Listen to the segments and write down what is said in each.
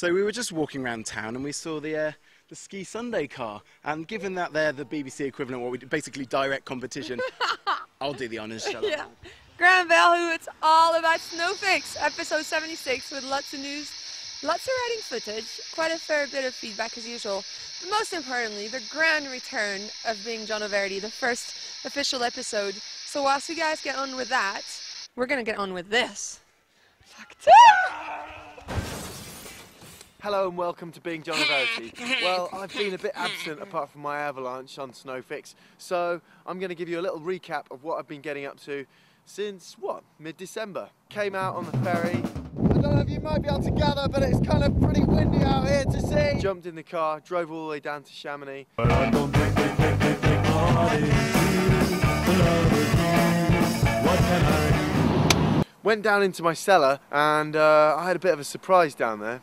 So we were just walking around town and we saw the Ski Sunday car, and given that they're the BBC equivalent, what we do, basically direct competition, I'll do the honours, shall I? Yeah. Graham Bell, it's all about Snowfix, episode 76, with lots of news, lots of riding footage, quite a fair bit of feedback as usual. But most importantly, the grand return of being John Verity, the first official episode. So whilst you guys get on with that, we're going to get on with this. Hello and welcome to Being John Verity. Well, I've been a bit absent apart from my avalanche on Snowfix, so I'm going to give you a little recap of what I've been getting up to since, what, mid-December. Came out on the ferry. I don't know if you might be able to gather, but it's kind of pretty windy out here to see. Jumped in the car, drove all the way down to Chamonix. Went down into my cellar and I had a bit of a surprise down there.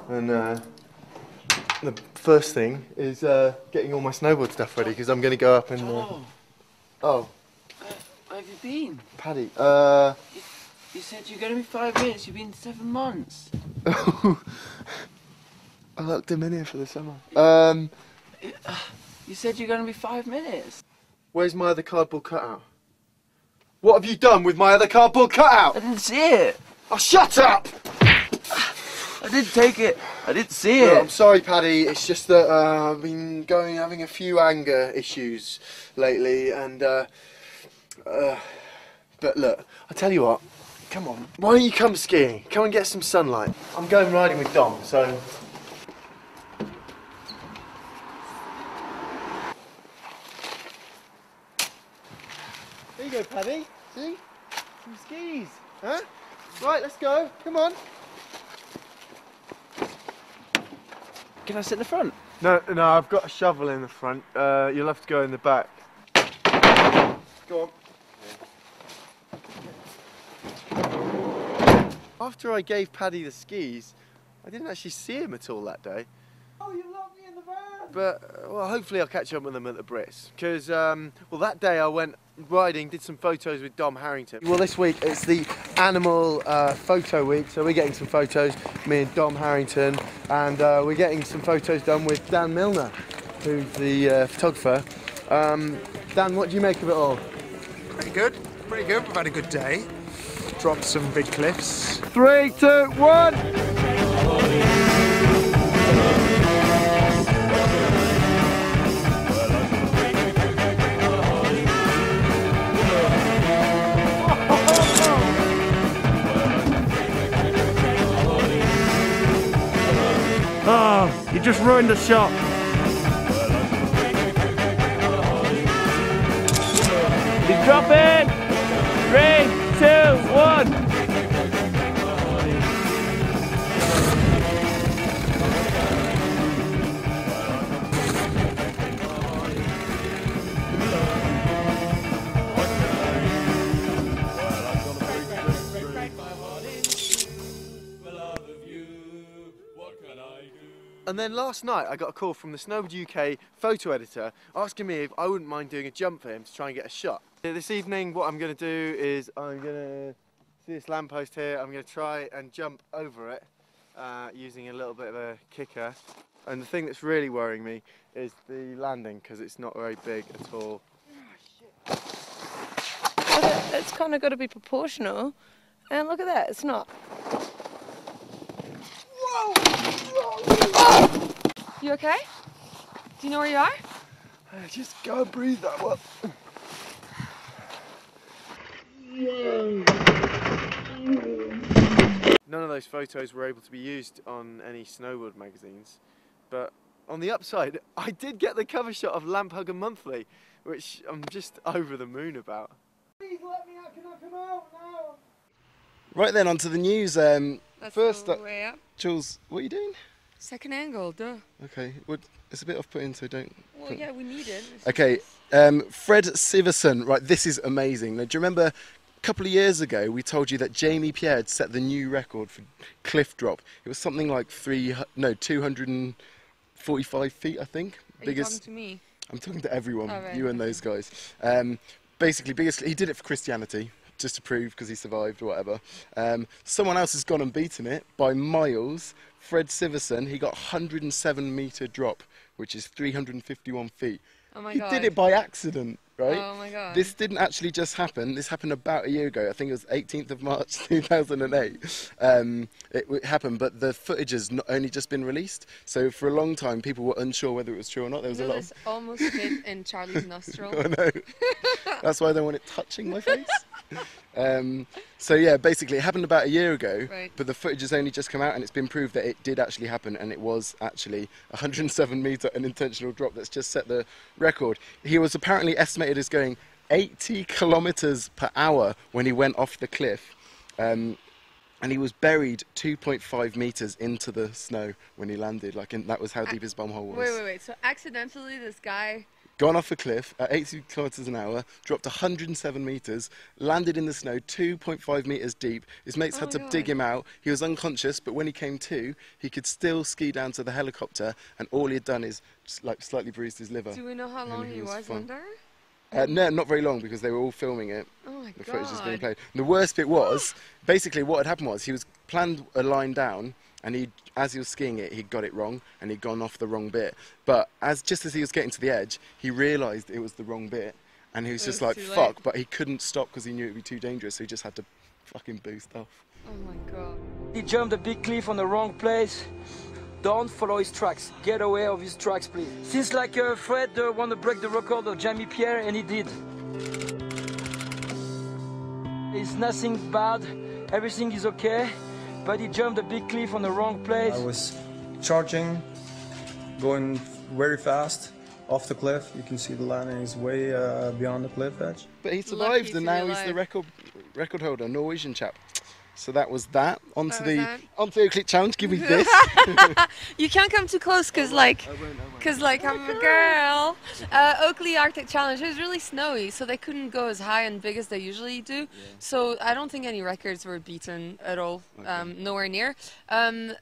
And the first thing is getting all my snowboard stuff ready because I'm going to go up and... Where have you been? Paddy, You said you're going to be 5 minutes, you've been 7 months. I locked him in here for the summer. You said you're going to be 5 minutes. Where's my other cardboard cutout? What have you done with my other cardboard cutout? I didn't see it. Oh, shut up! I didn't take it. I didn't see Look, it. I'm sorry, Paddy. It's just that I've been having a few anger issues lately, and but look, I tell you what. Come on, why don't you come skiing? Come and get some sunlight. I'm going riding with Dom, so. There you go, Paddy. See? Some skis. Huh? Right, let's go. Come on. Can I sit in the front? No, I've got a shovel in the front. You'll have to go in the back. Go on. After I gave Paddy the skis, I didn't actually see him at all that day. Oh, you locked me in the van! But, well, hopefully I'll catch up with them at the Brits. Because, well, that day I went riding, did some photos with Dom Harrington. Well, this week it's the animal photo week, so we're getting some photos, me and Dom Harrington, and we're getting some photos done with Dan Milner, who's the photographer. Dan, what do you make of it all? Pretty good, pretty good. We've had a good day. Dropped some big cliffs. 3, 2, 1! Oh, you just ruined the shot. He's dropping. 3, 2, 1. And then last night I got a call from the Snowboard UK photo editor asking me if I wouldn't mind doing a jump for him to try and get a shot. This evening what I'm going to do is I'm going to see this lamppost here, I'm going to try and jump over it using a little bit of a kicker. And the thing that's really worrying me is the landing because it's not very big at all. It's kind of got to be proportional. And look at that, it's not. You okay? Do you know where you are? Just go and breathe that one. None of those photos were able to be used on any snowboard magazines, but on the upside, I did get the cover shot of Lamp Hugger Monthly, which I'm just over the moon about. Please let me out, can I come out now? Right then, on to the news. That's First the up, way up. Jules, what are you doing? Second angle, duh. Okay, well, it's a bit off-putting, so don't... Well, yeah, we need it. Okay, Fred Siverson, right, this is amazing. Now, do you remember a couple of years ago we told you that Jamie Pierre had set the new record for cliff drop? It was something like 245 feet, I think. Are you talking to me? I'm talking to everyone, Oh, right. you and those guys. Basically, he did it for Christianity. just to prove because he survived or whatever. Someone else has gone and beaten it by miles. Fred Siverson, he got 107 metre drop, which is 351 feet. Oh my He God. did it by accident, right? Oh my God. This didn't actually just happen. This happened about a year ago. I think it was 18th of March 2008. It happened, but the footage has only just been released. So for a long time, people were unsure whether it was true or not. There was a lot of... This almost hit in Charlie's nostril. I know. That's why I don't want it touching my face. So yeah, basically it happened about a year ago, Right. but the footage has only just come out and it's been proved that it did actually happen, and it was actually 107 metre unintentional drop that's just set the record. He was apparently estimated as going 80 kilometres per hour when he went off the cliff, and he was buried 2.5 metres into the snow when he landed. That was how deep his bum hole was. Wait. So accidentally, this guy. Gone off a cliff at 80 kilometres an hour, dropped 107 metres, landed in the snow 2.5 metres deep. His mates had to dig him out. He was unconscious, but when he came to, he could still ski down to the helicopter, and all he had done is slightly bruised his liver. Do we know how long he was fine. under? No, not very long, because they were all filming it. Oh my The footage is being God. played. And the worst bit was, basically what had happened was, he was planned a line down, and as he was skiing it, he got it wrong, and he'd gone off the wrong bit. But just as he was getting to the edge, he realised it was the wrong bit, and he was just like, too late. fuck, but he couldn't stop because he knew it'd be too dangerous, so he just had to fucking boost off. Oh my God. He jumped a big cliff on the wrong place. Don't follow his tracks. Get away of his tracks, please. Seems like Fred wanted to break the record of Jamie Pierre, and he did. It's nothing bad. Everything is okay. But he jumped a big cliff on the wrong place. I was charging, going very fast off the cliff. You can see the landing is way beyond the cliff edge. But he Lucky survived, to and be now he's the alive. record holder, Norwegian chap. So that was that. Onto That was the click challenge. Give me this. You can't come too close because I'm a girl. Oakley Arctic Challenge, it was really snowy, so they couldn't go as high and big as they usually do. So I don't think any records were beaten at all, nowhere near. I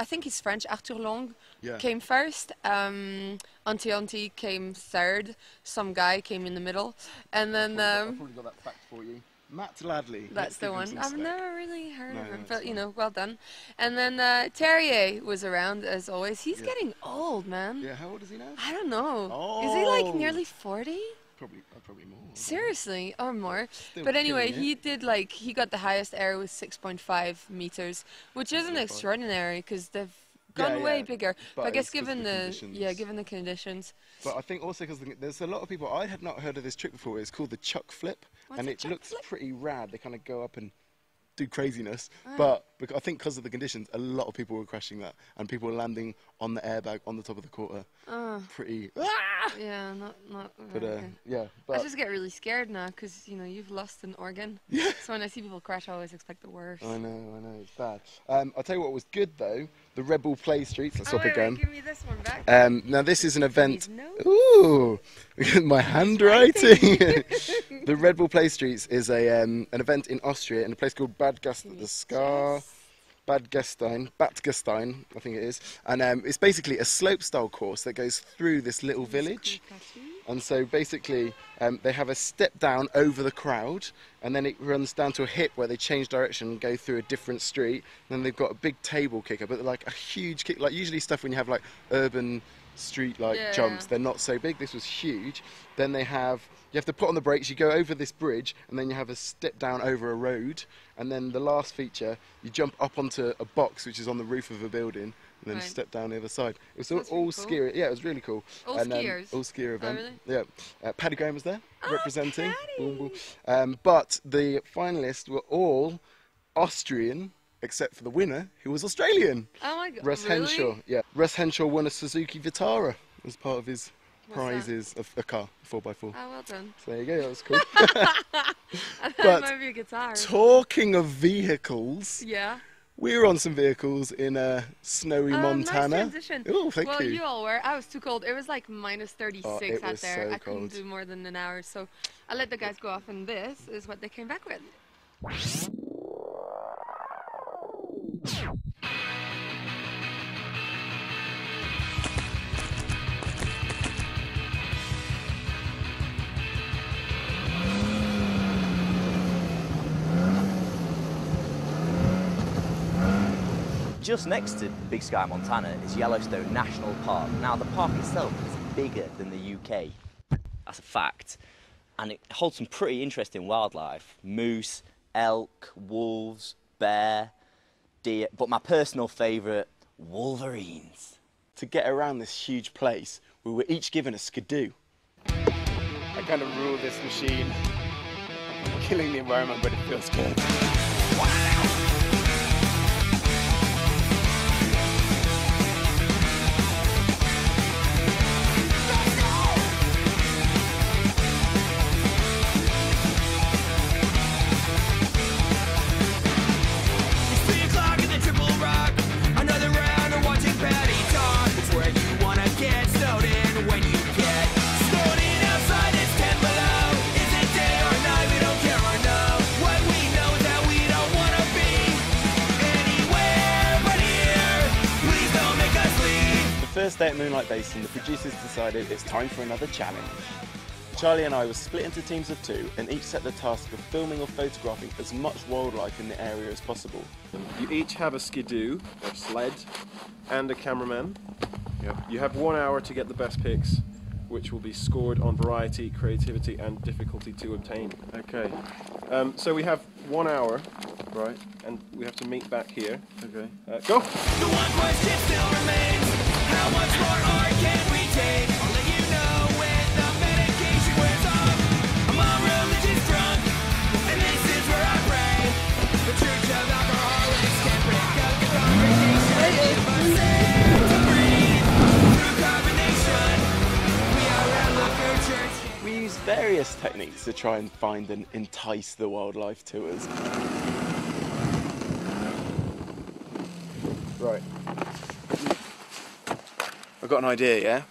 think he's French, Arthur Long came first, Anti came third, some guy came in the middle, and then... I've probably got that fact for you. Matt Ladley. That's the one. I've slack. never really heard of him, that's but you know, well done. And then Terrier was around as always. He's getting old, man. Yeah, how old is he now? I don't know. Is he like Oh. nearly 40? Probably more. Seriously, or more. Still But anyway, killing it. he got the highest air with 6.5 meters, which isn't extraordinary because they've gone way bigger. But I guess it's 'cause given the the conditions. given the conditions. But I think also because there's a lot of people, I had not heard of this trick before. It's called the chuck flip, What's and a it chuck looks flip? pretty rad. They kind of go up and do craziness. Ah. But I think because of the conditions, a lot of people were crashing that, and people were landing on the airbag on the top of the quarter. Pretty. Yeah, not. But okay. yeah. I But just get really scared now because you know you've lost an organ. So when I see people crash, I always expect the worst. I know, it's bad. I'll tell you what was good though. The Rebel Play Streets. Let's swap wait, again. give me this one back. Now this is an event. notes. Ooh, my handwriting. The Red Bull Play Streets is an event in Austria in a place called Bad Gastein, I think it is, and it's basically a slope-style course that goes through this little village. And so basically they have a step down over the crowd, and then it runs down to a hip where they change direction and go through a different street. And then they've got a big table kicker, but like a huge kick, like usually stuff when you have like urban street jumps, they're not so big. This was huge. Then you have to put on the brakes, you go over this bridge, and then you have a step down over a road. And then the last feature, you jump up onto a box which is on the roof of a building, and then step down the other side. It was all really ski. cool. Yeah, it was really cool. All skiers? All skier event. Oh, really? Yeah. Paddy Graham was there representing. Paddy! Boom, boom. But the finalists were all Austrian, except for the winner, who was Australian. Oh my god! Russ really? Henshaw. Yeah. Russ Henshaw won a Suzuki Vitara as part of his What's that? prizes of a car, 4x4. Oh, well done. So there you go. That was cool. I thought But it might be a guitar. Talking of vehicles, Yeah. we were on some vehicles in snowy Montana. Nice transition. Oh, thank well, you. you all were. I was too cold. It was like minus 36 it out was there. so I couldn't cold. do more than an hour, so I let the guys go off, and this is what they came back with. Just next to Big Sky, Montana is Yellowstone National Park. Now the park itself is bigger than the UK. That's a fact. And it holds some pretty interesting wildlife. Moose, elk, wolves, bear, deer, but my personal favourite, wolverines. To get around this huge place, we were each given a skidoo. I kind of rule this machine. I'm killing the environment, but it feels good. First day at Moonlight Basin, the producers decided it's time for another challenge. Charlie and I were split into teams of 2 and each set the task of filming or photographing as much wildlife in the area as possible. You each have a skidoo, or sled, and a cameraman. Yep. You have 1 hour to get the best pics, which will be scored on variety, creativity and difficulty to obtain. Okay. So we have 1 hour, right, and we have to meet back here. Okay. Go! The one question still remains. How much more art can we take? I'll let you know when the medication wears off. I'm a religious drunk, and this is where I pray. The church of alcoholics can't break up the congregation. If I say to breathe through carbonation, we are at Looker Church. We use various techniques to try and find and entice the wildlife to us. Right. I've got an idea, yeah?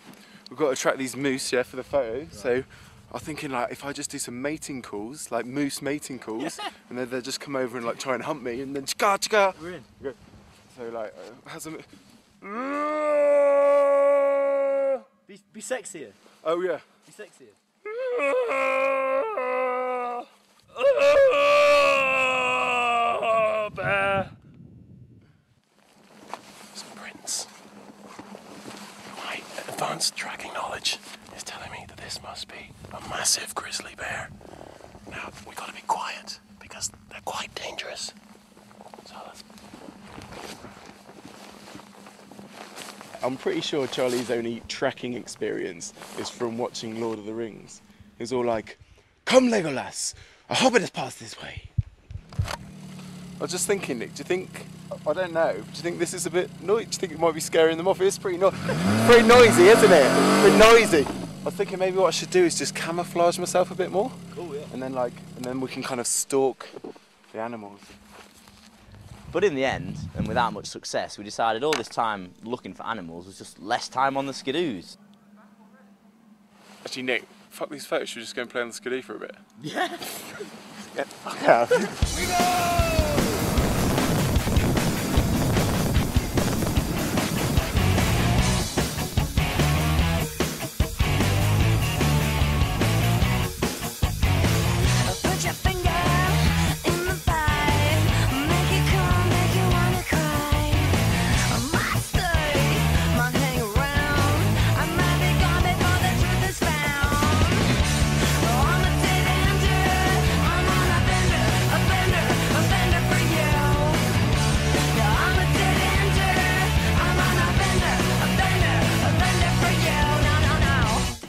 We've got to attract these moose, yeah, for the photo. Right. So I'm thinking, like, if I just do some mating calls, like moose mating calls, and then they'll just come over and like try and hunt me, and then chka chka. We're in. Okay. So like, how's a Be sexier. Oh yeah. Be sexier. Bear. Prince. My advanced tracking knowledge is telling me that this must be a massive grizzly bear. Now, we've got to be quiet because they're quite dangerous. So let's... I'm pretty sure Charlie's only trekking experience is from watching Lord of the Rings. He was all like, "Come Legolas, a hobbit has passed this way." I was just thinking, Nick, do you think, I don't know, do you think this is a bit noisy? Do you think it might be scaring them off? It's pretty noisy, isn't it? Pretty noisy. I was thinking maybe what I should do is just camouflage myself a bit more. Cool, yeah. And then we can kind of stalk the animals. But in the end, and without much success, we decided all this time looking for animals was just less time on the skidoos. Actually, Nick, fuck these photos, should we just go and play on the skidoo for a bit? Yeah. Get the fuck out.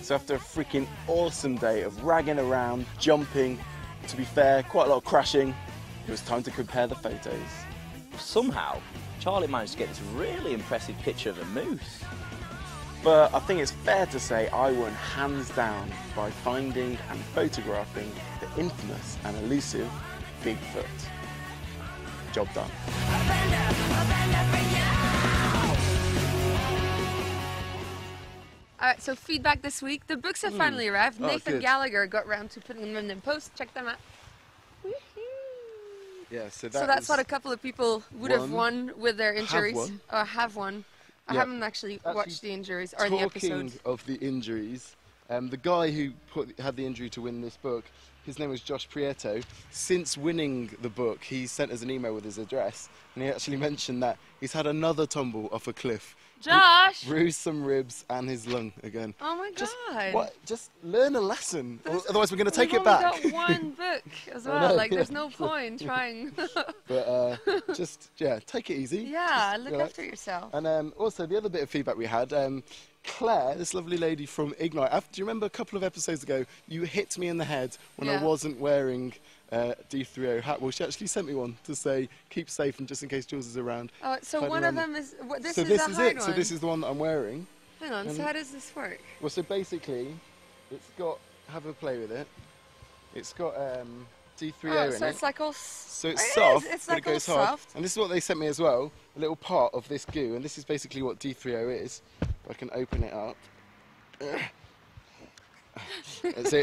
So after a freaking awesome day of ragging around, jumping, to be fair, quite a lot of crashing, it was time to compare the photos. Somehow, Charlie managed to get this really impressive picture of a moose. But I think it's fair to say I won hands down by finding and photographing the infamous and elusive Bigfoot. Job done. Alright, so feedback this week. The books have finally arrived. Nathan Gallagher got round to putting them in post. Check them out. Yeah, so that's what a couple of people would have won with their injuries. Have won. I haven't actually watched the injuries or the episode. Talking of the injuries, the guy who had the injury to win this book, his name was Josh Prieto. Since winning the book, he sent us an email with his address, and he actually mentioned that he's had another tumble off a cliff. Josh! Bruised some ribs and his lung again. Oh my God. Just learn a lesson, otherwise we're going to take it back. We've only got one book as well, like there's no point trying. But take it easy. Yeah, look after yourself. And also the other bit of feedback we had, Claire, this lovely lady from Ignite, do you remember a couple of episodes ago you hit me in the head when I wasn't wearing D3O hat? Well, she actually sent me one to say keep safe and just in case Jules is around. Oh, so one of them is, this is this a is hard it. one. So this is the one that I'm wearing. Hang on, so how does this work? Well, so basically, it's got, have a play with it. It's got D3O in it. So it's like all... So it's soft, it's but like it goes all hard. soft. And this is what they sent me as well, a little part of this goo, and this is basically what D3O is. If I can open it up.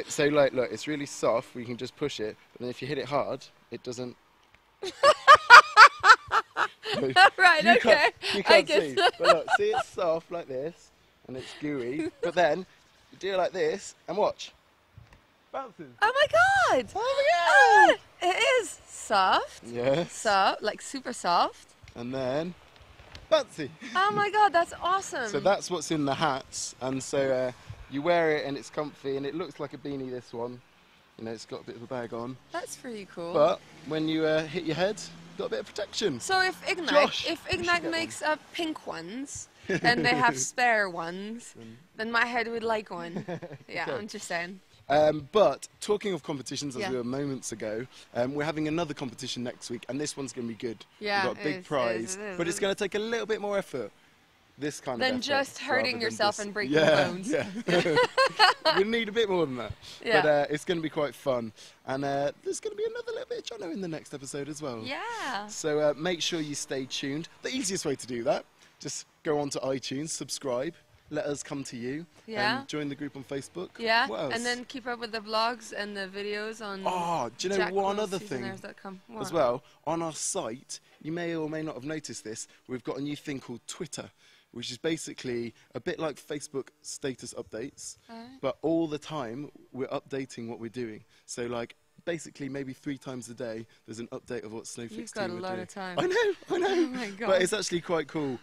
So like, look, it's really soft, we can just push it, but then if you hit it hard, it doesn't... Right, okay. You can't see, but look, see it's soft like this, and it's gooey, but then you do it like this, and watch. Bounces. Oh my God! Oh my God! It is soft. Yes. Soft, like super soft. And then, bouncy. Oh my God, that's awesome. So that's what's in the hats, and so you wear it and it's comfy, and it looks like a beanie, this one. You know, it's got a bit of a bag on. That's pretty cool. But when you hit your head, got a bit of protection. So if Ignite makes up pink ones and they have spare ones, then my head would like one. Yeah, okay. I'm just saying. But talking of competitions, as we were moments ago, we're having another competition next week, and this one's going to be good. Yeah, we've got a big prize, but it's going to take a little bit more effort. This kind of effort. Than just hurting yourself and breaking bones. Yeah. We need a bit more than that. Yeah. But it's going to be quite fun. And there's going to be another little bit of Jono in the next episode as well. Yeah. So make sure you stay tuned. The easiest way to do that, just go onto iTunes, subscribe, let us come to you. Yeah. Join the group on Facebook. Yeah. What else? And then keep up with the vlogs and the videos on do you know one other thing jackcoolseasonairs.com. as well? On our site, you may or may not have noticed this, we've got a new thing called Twitter, which is basically a bit like Facebook status updates, but all the time we're updating what we're doing. So like basically maybe 3 times a day there's an update of what Snowfix You've got a lot of time. I know. Oh my God. But it's actually quite cool.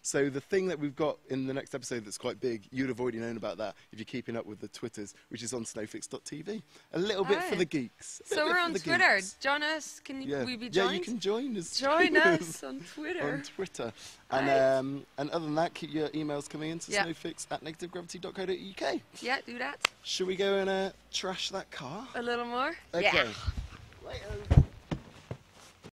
So the thing that we've got in the next episode that's quite big, you'd have already known about that if you're keeping up with the Twitters, which is on snowfix.tv. A little bit for the geeks. So we're on Twitter. Join us. Can we be joined? Yeah, you can join us. Join us on Twitter. On Twitter. And other than that, keep your emails coming in to snowfix@negativegravity.co.uk. Yeah, do that. Should we go and trash that car? A little more? Okay. Yeah. Later.